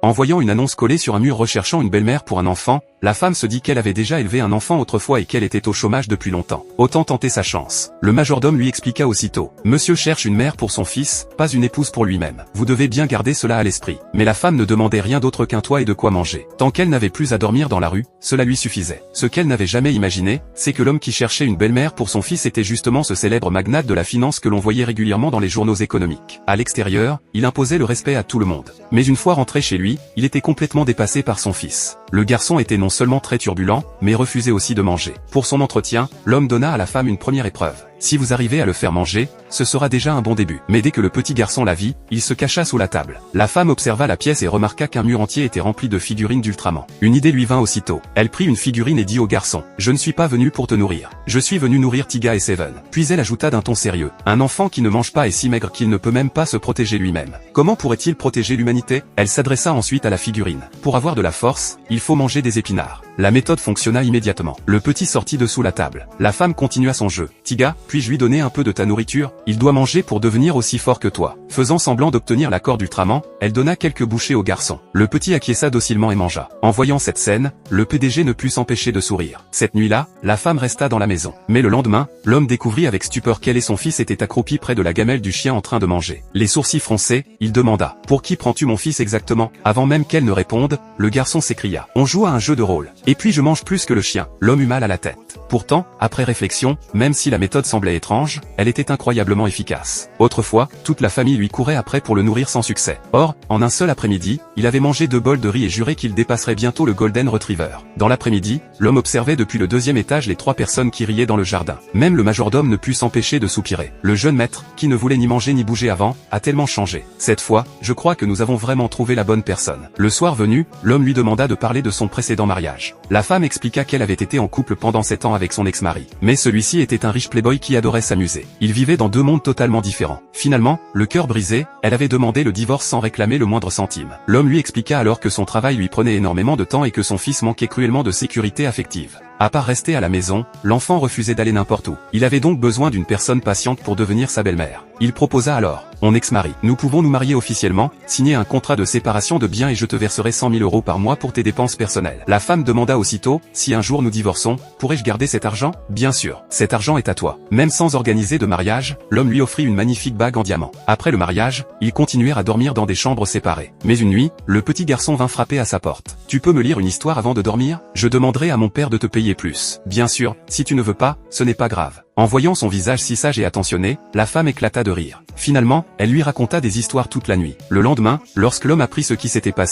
En voyant une annonce collée sur un mur recherchant une belle-mère pour un enfant, la femme se dit qu'elle avait déjà élevé un enfant autrefois et qu'elle était au chômage depuis longtemps. Autant tenter sa chance. Le majordome lui expliqua aussitôt. Monsieur cherche une mère pour son fils, pas une épouse pour lui-même. Vous devez bien garder cela à l'esprit. Mais la femme ne demandait rien d'autre qu'un toit et de quoi manger. Tant qu'elle n'avait plus à dormir dans la rue, cela lui suffisait. Ce qu'elle n'avait jamais imaginé, c'est que l'homme qui cherchait une belle-mère pour son fils était justement ce célèbre magnate de la finance que l'on voyait régulièrement dans les journaux économiques. À l'extérieur, il imposait le respect à tout le monde. Mais une fois rentré chez lui, il était complètement dépassé par son fils. Le garçon était non seulement très turbulent, mais refusait aussi de manger. Pour son entretien, l'homme donna à la femme une première épreuve. Si vous arrivez à le faire manger, ce sera déjà un bon début. Mais dès que le petit garçon la vit, il se cacha sous la table. La femme observa la pièce et remarqua qu'un mur entier était rempli de figurines d'Ultraman. Une idée lui vint aussitôt. Elle prit une figurine et dit au garçon, « Je ne suis pas venu pour te nourrir. Je suis venu nourrir Tiga et Seven. » Puis elle ajouta d'un ton sérieux, « Un enfant qui ne mange pas est si maigre qu'il ne peut même pas se protéger lui-même. Comment pourrait-il protéger l'humanité ?» Elle s'adressa ensuite à la figurine. « Pour avoir de la force, il faut manger des épinards. » La méthode fonctionna immédiatement. Le petit sortit de sous la table. La femme continua son jeu. « Tiga, puis-je lui donner un peu de ta nourriture? Il doit manger pour devenir aussi fort que toi. » Faisant semblant d'obtenir l'accord d'Ultraman, elle donna quelques bouchées au garçon. Le petit acquiesça docilement et mangea. En voyant cette scène, le PDG ne put s'empêcher de sourire. Cette nuit-là, la femme resta dans la maison. Mais le lendemain, l'homme découvrit avec stupeur qu'elle et son fils étaient accroupis près de la gamelle du chien en train de manger. Les sourcils froncés, il demanda, « Pour qui prends-tu mon fils exactement ?» Avant même qu'elle ne réponde, le garçon s'écria, « On joue à un jeu de rôle. Et puis je mange plus que le chien. » L'homme eut mal à la tête. Pourtant, après réflexion, même si la méthode semblait étrange, elle était incroyablement efficace. Autrefois, toute la famille lui courait après pour le nourrir sans succès. Or, en un seul après-midi, il avait mangé 2 bols de riz et juré qu'il dépasserait bientôt le Golden Retriever. Dans l'après-midi, l'homme observait depuis le 2e étage les 3 personnes qui riaient dans le jardin. Même le majordome ne put s'empêcher de soupirer. Le jeune maître, qui ne voulait ni manger ni bouger avant, a tellement changé. Cette fois, je crois que nous avons vraiment trouvé la bonne personne. Le soir venu, l'homme lui demanda de parler de son précédent mariage. La femme expliqua qu'elle avait été en couple pendant 7 ans avec son ex-mari. Mais celui-ci était un riche playboy qui adorait s'amuser. Ils vivaient dans 2 mondes totalement différents. Finalement, le cœur brisé, elle avait demandé le divorce sans réclamer le moindre centime. L'homme lui expliqua alors que son travail lui prenait énormément de temps et que son fils manquait cruellement de sécurité affective. À part rester à la maison, l'enfant refusait d'aller n'importe où. Il avait donc besoin d'une personne patiente pour devenir sa belle-mère. Il proposa alors, « Mon ex-mari, nous pouvons nous marier officiellement, signer un contrat de séparation de biens et je te verserai 100 000 € par mois pour tes dépenses personnelles. » La femme demanda aussitôt, « Si un jour nous divorçons, pourrais-je garder cet argent ?»« Bien sûr, cet argent est à toi. » Même sans organiser de mariage, l'homme lui offrit une magnifique bague en diamant. Après le mariage, ils continuèrent à dormir dans des chambres séparées. Mais une nuit, le petit garçon vint frapper à sa porte. « Tu peux me lire une histoire avant de dormir? Je demanderai à mon père de te payer plus. » « Bien sûr, si tu ne veux pas, ce n'est pas grave. » En voyant son visage si sage et attentionné, la femme éclata de rire. Finalement, elle lui raconta des histoires toute la nuit. Le lendemain, lorsque l'homme apprit ce qui s'était passé,